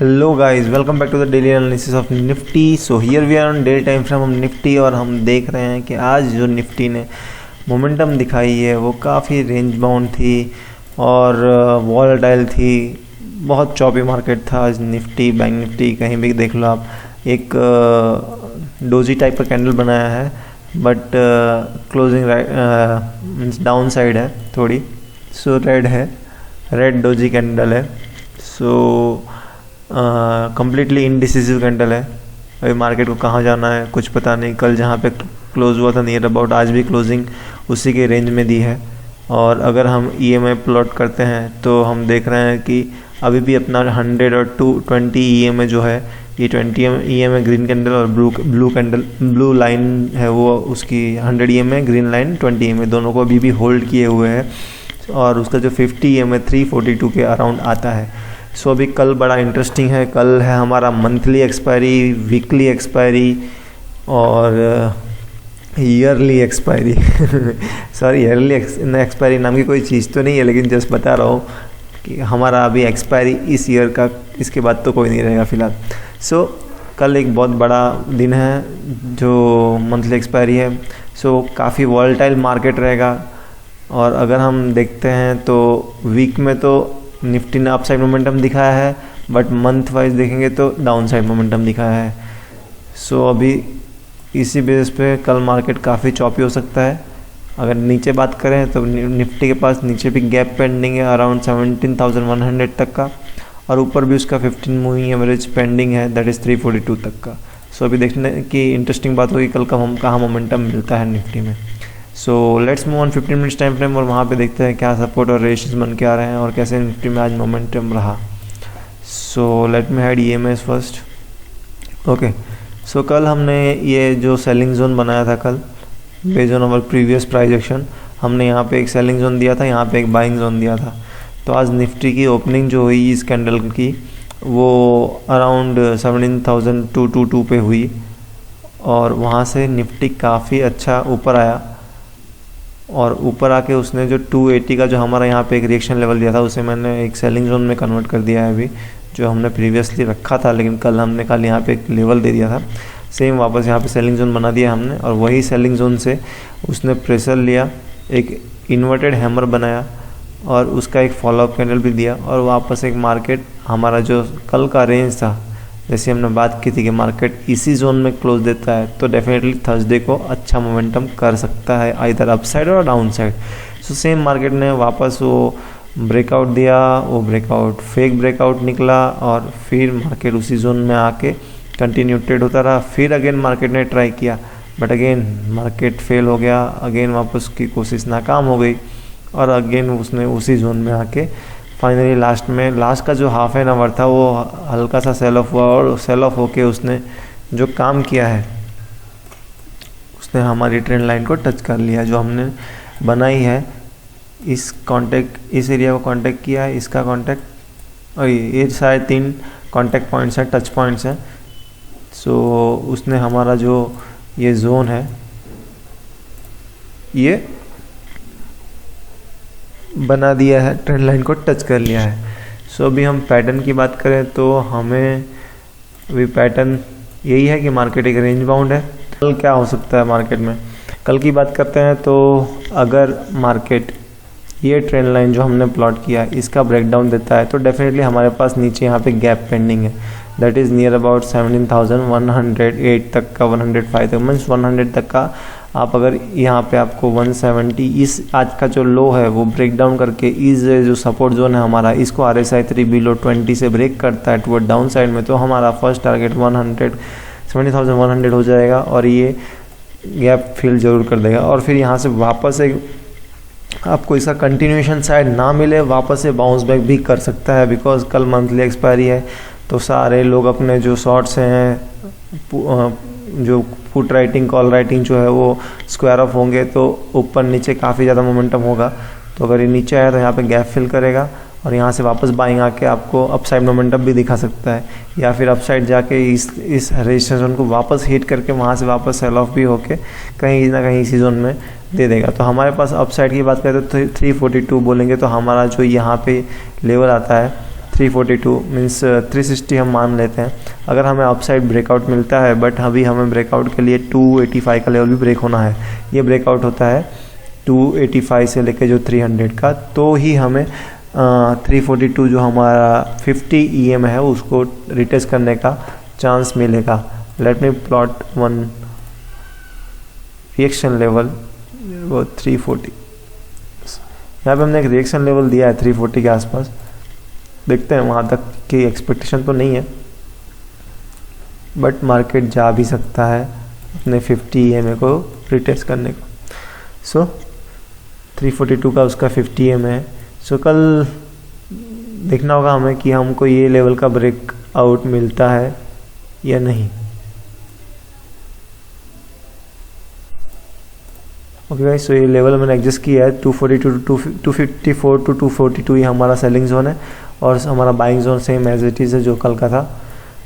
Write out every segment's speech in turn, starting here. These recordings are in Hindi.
Hello guys, welcome back to the daily analysis of Nifty. So here we are on day time frame of Nifty और हम देख रहे हैं कि आज जो निफ्टी ने मोमेंटम दिखाई है वो काफ़ी रेंज बाउंड थी और वॉलेटाइल थी। बहुत चॉपी मार्केट था आज। निफ्टी, बैंक निफ्टी कहीं भी देख लो आप, एक डोजी टाइप का कैंडल बनाया है, बट क्लोजिंग डाउन साइड है थोड़ी। सो रेड है, रेड डोजी कैंडल है। सो कम्प्लीटली इनडिसिसिव कैंडल है। अभी मार्केट को कहाँ जाना है कुछ पता नहीं। कल जहाँ पे क्लोज हुआ था नियर अबाउट, आज भी क्लोजिंग उसी के रेंज में दी है। और अगर हम EMA प्लॉट करते हैं तो हम देख रहे हैं कि अभी भी अपना 100 और 220 EMA जो है, ये 20 EMA ग्रीन कैंडल और ब्लू लाइन है वो उसकी 100 EMA, ग्रीन लाइन 20 EMA, दोनों को अभी भी होल्ड किए हुए हैं। और उसका जो 50 EMA 342 के अराउंड आता है। सो अभी कल बड़ा इंटरेस्टिंग है। कल है हमारा मंथली एक्सपायरी, वीकली एक्सपायरी और yearly expiry sorry, yearly expiry नाम की कोई चीज़ तो नहीं है, लेकिन जस्ट बता रहा हूँ कि हमारा अभी एक्सपायरी इस ईयर का, इसके बाद तो कोई नहीं रहेगा फ़िलहाल। सो कल एक बहुत बड़ा दिन है जो मंथली एक्सपायरी है। सो काफ़ी वॉलेटाइल मार्केट रहेगा। और अगर हम देखते हैं तो वीक में तो निफ्टी ने अपसाइड मोमेंटम दिखाया है, बट मंथ वाइज देखेंगे तो डाउन साइड मोमेंटम दिखाया है। सो अभी इसी बेस पे कल मार्केट काफ़ी चॉपी हो सकता है। अगर नीचे बात करें तो निफ्टी के पास नीचे भी गैप पेंडिंग है अराउंड 17,100 तक का, और ऊपर भी उसका 15 मूविंग एवरेज पेंडिंग है, दैट इज़ 342 तक का। सो अभी देखने की इंटरेस्टिंग बात होगी कल का हम कहाँ मोमेंटम मिलता है निफ्टी में। So let's move on 15 minutes time frame और वहाँ पे देखते हैं क्या सपोर्ट और रेशियोज बन के आ रहे हैं और कैसे निफ्टी में आज मोमेंटम रहा। So let me hide EMAs first. Okay, so कल हमने ये जो सेलिंग जोन बनाया था, कल based on our previous price action हमने यहाँ पे एक सेलिंग जोन दिया था, यहाँ पे एक बाइंग जोन दिया था। तो आज निफ्टी की ओपनिंग जो हुई इस कैंडल की वो अराउंड 17,222 पे हुई और वहाँ से निफ्टी काफ़ी अच्छा ऊपर आया। और ऊपर आके उसने जो 280 का जो हमारा यहाँ पे एक रिएक्शन लेवल दिया था उसे मैंने एक सेलिंग जोन में कन्वर्ट कर दिया है अभी, जो हमने प्रीवियसली रखा था, लेकिन कल हमने यहाँ पे एक लेवल दे दिया था। सेम वापस यहाँ पे सेलिंग जोन बना दिया हमने और वही सेलिंग जोन से उसने प्रेशर लिया, एक इन्वर्टेड हैमर बनाया और उसका एक फॉलोअप कैंडल भी दिया और वापस एक मार्केट हमारा जो कल का रेंज था, जैसे हमने बात की थी कि मार्केट इसी जोन में क्लोज देता है तो डेफिनेटली थर्सडे को अच्छा मोमेंटम कर सकता है, आइदर अपसाइड और down side. So same market ने वापस वो ब्रेकआउट दिया, वो ब्रेकआउट फेक ब्रेकआउट निकला और फिर मार्केट उसी जोन में आके कंटिन्यू ट्रेड होता रहा। फिर अगेन मार्केट ने ट्राई किया, बट अगेन मार्केट फेल हो गया, अगेन वापस की कोशिश नाकाम हो गई और अगेन उसने उसी जोन में आके फाइनली लास्ट का जो हाफ एन आवर था वो हल्का सा सेल ऑफ हुआ और सेल ऑफ होके उसने जो काम किया है उसने हमारी ट्रेंड लाइन को टच कर लिया जो हमने बनाई है। इस एरिया को कांटेक्ट किया है, इसका कांटेक्ट, और ये शायद 3 कांटेक्ट पॉइंट्स हैं, टच पॉइंट्स हैं। सो उसने हमारा जो ये जोन है ये बना दिया है, ट्रेंड लाइन को टच कर लिया है। सो अभी हम पैटर्न की बात करें तो हमें अभी पैटर्न यही है कि मार्केट एक रेंज बाउंड है। कल क्या हो सकता है मार्केट में, कल की बात करते हैं तो अगर मार्केट ये ट्रेंड लाइन जो हमने प्लॉट किया इसका ब्रेकडाउन देता है तो डेफिनेटली हमारे पास नीचे यहाँ पे गैप पेंडिंग है, दैट इज़ नियर अबाउट 17,108 तक का, 105 तक मीन्स 100 तक का। आप अगर यहाँ पे आपको 170 इस आज का जो लो है वो ब्रेक डाउन करके इस जो सपोर्ट जोन है हमारा, इसको RSI 3 बिलो 20 से ब्रेक करता है टुवर्ड डाउन साइड में, तो हमारा फर्स्ट टारगेट 70,100 हो जाएगा और ये गैप फिल जरूर कर देगा। और फिर यहाँ से वापस एक आपको इसका कंटिन्यूएशन शायद ना मिले, वापस से बाउंस बैक भी कर सकता है, बिकॉज कल मंथली एक्सपायरी है तो सारे लोग अपने जो शॉर्ट्स हैं, जो पुट राइटिंग कॉल राइटिंग जो है वो स्क्वायर ऑफ होंगे तो ऊपर नीचे काफ़ी ज़्यादा मोमेंटम होगा। तो अगर ये नीचे आया तो यहाँ पे गैप फिल करेगा और यहाँ से वापस बाइंग आके आपको अपसाइड मोमेंटम भी दिखा सकता है, या फिर अपसाइड जाके इस रजिस्ट्रेशन को वापस हिट करके वहाँ से वापस सेल ऑफ भी होके कहीं ना कहीं इसी जोन में दे देगा। तो हमारे पास अपसाइड की बात करें तो 342 बोलेंगे तो हमारा जो यहाँ पे लेवल आता है 342 मीन्स 360 हम मान लेते हैं। अगर हमें अपसाइड ब्रेकआउट मिलता है, बट अभी हमें ब्रेकआउट के लिए 285 का लेवल भी ब्रेक होना है। ये ब्रेकआउट होता है 285 से लेके जो 300 का, तो ही हमें 342 जो हमारा 50 EM है उसको रिटेस्ट करने का चांस मिलेगा। Let me plot one reaction level, वो 340। यहाँ पे हमने एक रिएक्शन लेवल दिया है 340 के आसपास। देखते हैं, वहाँ तक की एक्सपेक्टेशन तो नहीं है, बट मार्केट जा भी सकता है अपने 50 EMA को रिटेस्ट करने को। सो 342 का उसका 50 EMA है। सो कल देखना होगा हमें कि हमको ये लेवल का ब्रेक आउट मिलता है या नहीं। ओके गाइस, सो ये लेवल मैंने एडजस्ट किया है 242 टू 254 टू 242, ये हमारा सेलिंग जोन है और हमारा buying zone same as it is है जो कल का था।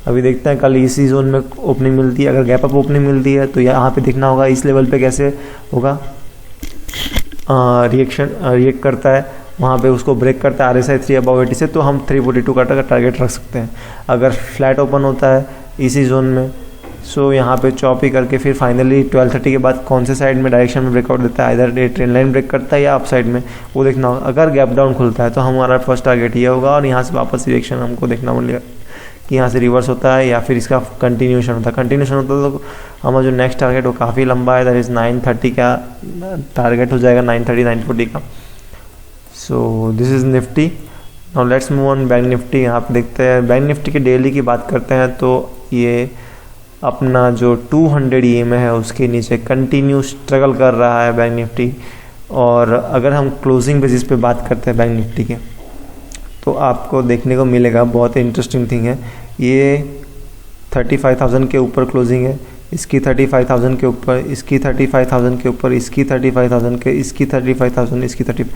अभी देखते हैं कल इसी जोन में ओपनिंग मिलती है। अगर गैप अप ओपनिंग मिलती है तो यहाँ पे देखना होगा इस लेवल पे कैसे होगा, रिएक्ट करता है, वहाँ पे उसको ब्रेक करता है RSI 3 अबव 80 से, तो हम 342 का टारगेट रख सकते हैं। अगर फ्लैट ओपन होता है इसी जोन में, सो यहाँ पे चॉपी करके फिर फाइनली 1230 के बाद कौन से साइड में डायरेक्शन में ब्रेकआउट देता है, इधर ट्रेंड लाइन ब्रेक करता है या अप साइड में, वो देखना होगा। अगर गैप डाउन खुलता है तो हमारा फर्स्ट टारगेट ये होगा और यहाँ से वापस रिएक्शन हमको देखना मिलेगा कि यहाँ से रिवर्स होता है या फिर इसका कंटिन्यूशन होता है। कंटिन्यूशन होता है तो हमारा जो नेक्स्ट टारगेट वो काफ़ी लंबा है, दैट इज़ 930 का टारगेट हो जाएगा, 930 940 का। So this is Nifty. Now let's move on bank Nifty. यहाँ पे देखते हैं बैंक निफ्टी के डेली की बात करते हैं तो ये अपना जो 200 EMA है उसके नीचे कंटिन्यू स्ट्रगल कर रहा है बैंक निफ्टी। और अगर हम क्लोजिंग बेसिस पे बात करते हैं बैंक निफ्टी के, तो आपको देखने को मिलेगा बहुत इंटरेस्टिंग थिंग है। ये 35,000 के ऊपर क्लोजिंग है, इसकी 35,000 के ऊपर, इसकी 35,000 के ऊपर, इसकी 35,000 के, इसकी 35,000, इसकी 30,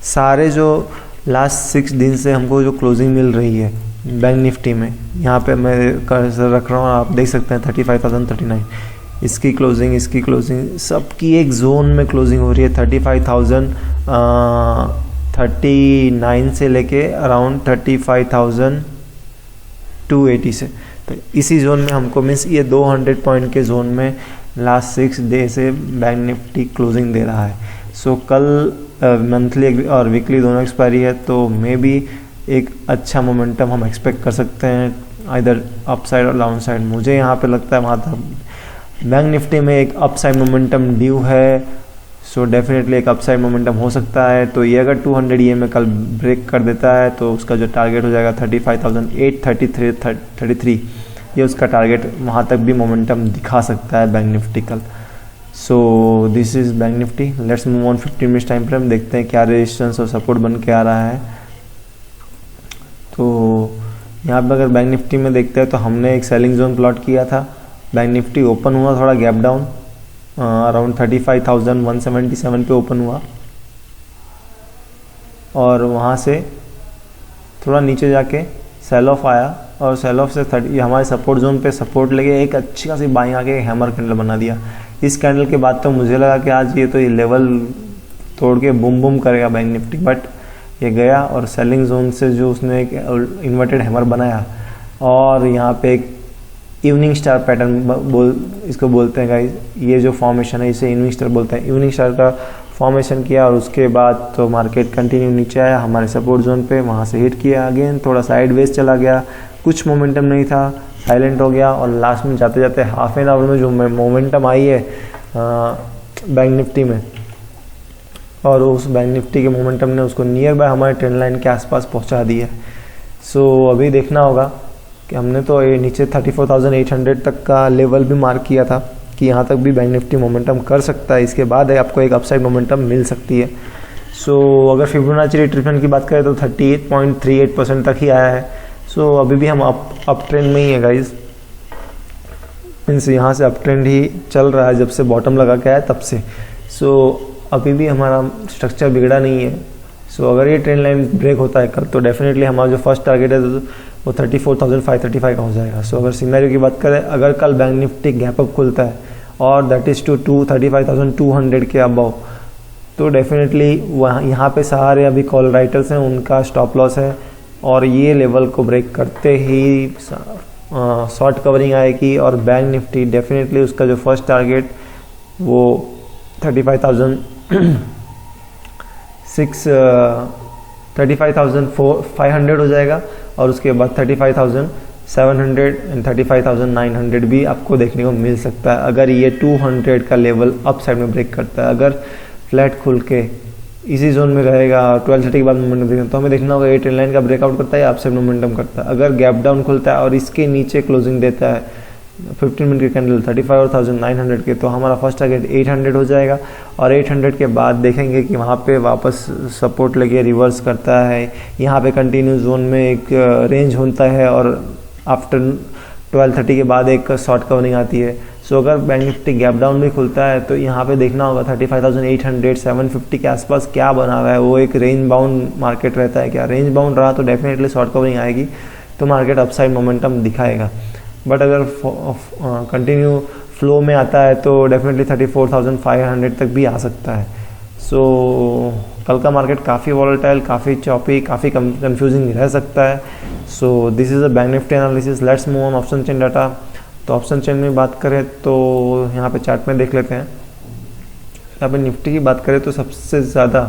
सारे जो लास्ट 6 दिन से हमको जो क्लोजिंग मिल रही है बैंक निफ्टी में, यहाँ पे मैं कर्सर रख रहा हूँ, आप देख सकते हैं 35,039, इसकी क्लोजिंग, इसकी क्लोजिंग, सबकी एक जोन में क्लोजिंग हो रही है। 35,039 से लेके अराउंड 35,280 से, तो इसी जोन में हमको मीन्स ये 200 पॉइंट के जोन में लास्ट 6 डे से बैंक निफ्टी क्लोजिंग दे रहा है। सो कल मंथली और वीकली दोनों एक्सपायरी है, तो मे बी एक अच्छा मोमेंटम हम एक्सपेक्ट कर सकते हैं इधर अप साइड और डाउन साइड। मुझे यहाँ पे लगता है वहाँ तक बैंक निफ्टी में एक अप साइड मोमेंटम ड्यू है, सो डेफिनेटली एक अप साइड मोमेंटम हो सकता है। तो ये अगर 200 EMA कल ब्रेक कर देता है तो उसका जो टारगेट हो जाएगा 35,833, ये उसका टारगेट, वहाँ तक भी मोमेंटम दिखा सकता है बैंक निफ्टी कल। So this is bank Nifty. Let's move on 15 minutes time frame, देखते हैं क्या रेजिस्टेंस और सपोर्ट बन के आ रहा है। तो यहाँ पे अगर बैंक निफ्टी में देखते हैं तो हमने एक सेलिंग जोन प्लॉट किया था। बैंक निफ्टी ओपन हुआ थोड़ा गैप डाउन, अराउंड 35,177 पे ओपन हुआ और वहाँ से थोड़ा नीचे जाके सेल ऑफ आया और सेल ऑफ से हमारे सपोर्ट जोन पे सपोर्ट लेके एक अच्छी खासी बाइंग आके हैमर कैंडल बना दिया। इस कैंडल के बाद तो मुझे लगा कि आज ये तो ये लेवल तोड़ के बूम बूम करेगा बैंक निफ्टी, बट ये गया और सेलिंग जोन से जो उसने एक इन्वर्टेड हैमर बनाया और यहाँ पे एक इवनिंग स्टार पैटर्न इसको बोलते हैं गाइस। ये जो फॉर्मेशन है इसे इवनिंग स्टार बोलते हैं। इवनिंग स्टार का फॉर्मेशन किया और उसके बाद तो मार्केट कंटिन्यू नीचे आया हमारे सपोर्ट जोन पे, वहाँ से हिट किया, अगेन थोड़ा साइड वेज चला गया, कुछ मोमेंटम नहीं था, साइलेंट हो गया और लास्ट में जाते जाते हाफ एन आवर में जो मोमेंटम आई है बैंक निफ्टी में, और उस बैंक निफ्टी के मोमेंटम ने उसको नियर बाय हमारे ट्रेंड लाइन के आसपास पहुंचा दिया। सो अभी देखना होगा कि हमने तो ये नीचे 34,800 तक का लेवल भी मार्क किया था कि यहाँ तक भी बैंक निफ्टी मोमेंटम कर सकता है, इसके बाद आपको एक अपसाइड मोमेंटम मिल सकती है। सो अगर फिबोनाची रिट्रेसमेंट की बात करें तो 38.38% तक ही आया है। सो अभी भी हम अप ट्रेंड में ही है गाइज, मीन्स यहाँ से अप ट्रेंड ही चल रहा है जब से बॉटम लगा के आया तब से। सो अभी भी हमारा स्ट्रक्चर बिगड़ा नहीं है। सो अगर ये ट्रेंड लाइन ब्रेक होता है कल तो डेफिनेटली हमारा जो फर्स्ट टारगेट है वो 34,535 का हो जाएगा। सो अगर सिनेरियो की बात करें, अगर कल बैंक निफ्टी गैप अप खुलता है और दैट इज़ टू 35,200 के अबव, तो डेफिनेटली वहाँ यहाँ पे सारे अभी कॉल राइटर्स हैं, उनका स्टॉप लॉस है और ये लेवल को ब्रेक करते ही शॉर्ट कवरिंग आएगी और बैंक निफ्टी डेफिनेटली उसका जो फर्स्ट टारगेट वो 35,500 हो जाएगा और उसके बाद 35,700 एंड 35,900 भी आपको देखने को मिल सकता है अगर ये 200 का लेवल अप साइड में ब्रेक करता है। अगर फ्लैट खुल के इसी जोन में रहेगा 12:30 के बाद मोमेंटम देखना तो हमें देखना होगा ये ट्रेंड लाइन का ब्रेकआउट करता है या अपसाइड मोमेंटम करता है। अगर गैप डाउन खुलता है और इसके नीचे क्लोजिंग देता है 15 मिनट के कैंडल 35,900 के तो हमारा फर्स्ट टारगेट 800 हो जाएगा और 800 के बाद देखेंगे कि वहाँ पे वापस सपोर्ट लेके रिवर्स करता है। यहाँ पे कंटिन्यू जोन में एक रेंज होता है और आफ्टर 12:30 के बाद एक शॉर्ट कवरिंग आती है। सो अगर बैंक निफ्टी गैप डाउन भी खुलता है तो यहाँ पे देखना होगा 35,800 750 के आसपास क्या बना हुआ है। वो एक रेंज बाउंड मार्केट रहता है क्या, रेंज बाउंड रहा तो डेफिनेटली शॉर्ट कवरिंग आएगी तो मार्केट अपसाइड मोमेंटम दिखाएगा। बट अगर कंटिन्यू फ्लो में आता है तो डेफिनेटली 34,500 तक भी आ सकता है। सो कल का मार्केट काफ़ी वॉलेटाइल, काफ़ी चॉपी, काफ़ी कंफ्यूजिंग रह सकता है। So this is a bank Nifty analysis. Let's move on option chain data. तो ऑप्शन चेन में बात करें तो यहाँ पे चार्ट में देख लेते हैं। यहाँ पे निफ्टी की बात करें तो सबसे ज़्यादा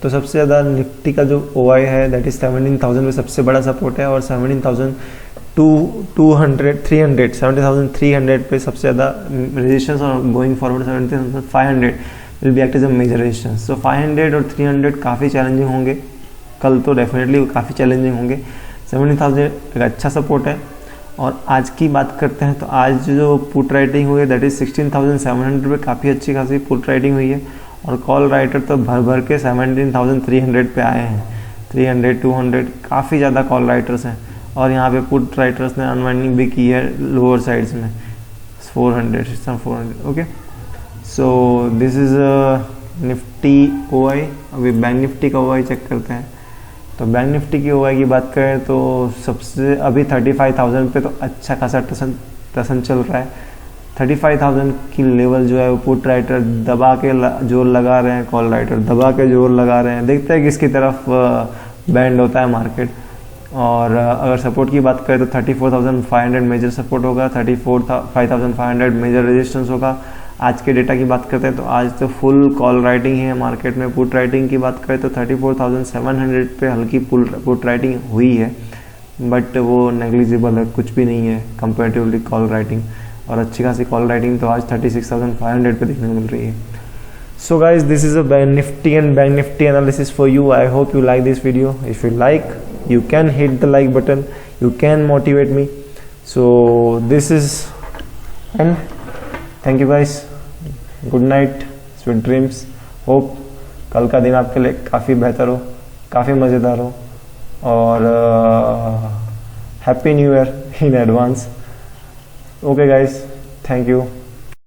तो सबसे ज़्यादा निफ्टी का जो OI है दैट इज़ 17,000 पे सबसे बड़ा सपोर्ट है और 70,300 पे सबसे ज़्यादा रेजिस्टेंस और going forward 70,500 will be act as a major resistance. So 500 और 300 काफ़ी चैलेंजिंग होंगे कल, तो डेफिनेटली काफ़ी चैलेंजिंग होंगे। 70,000 एक अच्छा सपोर्ट है। और आज की बात करते हैं तो आज जो पुट राइटिंग हुई है दैट इज़ 16,700 पे काफ़ी अच्छी खासी पुट राइटिंग हुई है और कॉल राइटर तो भर भर के 17,300 पे आए हैं। 300 200 काफ़ी ज़्यादा कॉल राइटर्स हैं और यहाँ पे पुट राइटर्स ने अनवाइंडिंग भी की है लोअर साइड्स में 400 okay. So this is Nifty OI। अभी बैंक निफ्टी का OI चेक करते हैं। तो बैंक निफ्टी की OI की बात करें तो सबसे अभी 35,000 पे तो अच्छा खासा टसन चल रहा है। 35,000 की लेवल जो है वो पुट राइटर दबा के जोर लगा रहे हैं, कॉल राइटर दबा के जोर लगा रहे हैं। देखते हैं किसकी तरफ बैंड होता है मार्केट। और अगर सपोर्ट की बात करें तो 34,500 मेजर सपोर्ट होगा, 35,500 मेजर रेजिस्टेंस होगा। आज के डेटा की बात करते हैं तो आज तो फुल कॉल राइटिंग है मार्केट में। पुट राइटिंग की बात करें तो 34,700 पे हल्की पुट राइटिंग हुई है बट वो नेग्लिजिबल है, कुछ भी नहीं है कंपेरेटिवली कॉल राइटिंग। और अच्छी खासी कॉल राइटिंग तो आज 36,500 पे देखने को मिल रही है। So guys this is a bank Nifty and bank Nifty analysis for you. I hope you like this video. If you like you can hit the like button, you can motivate me. So this is and thank you guys, good night, sweet dreams. hope कल का दिन आपके लिए काफ़ी बेहतर हो, काफ़ी मज़ेदार हो और happy new year in advance. Okay guys, thank you.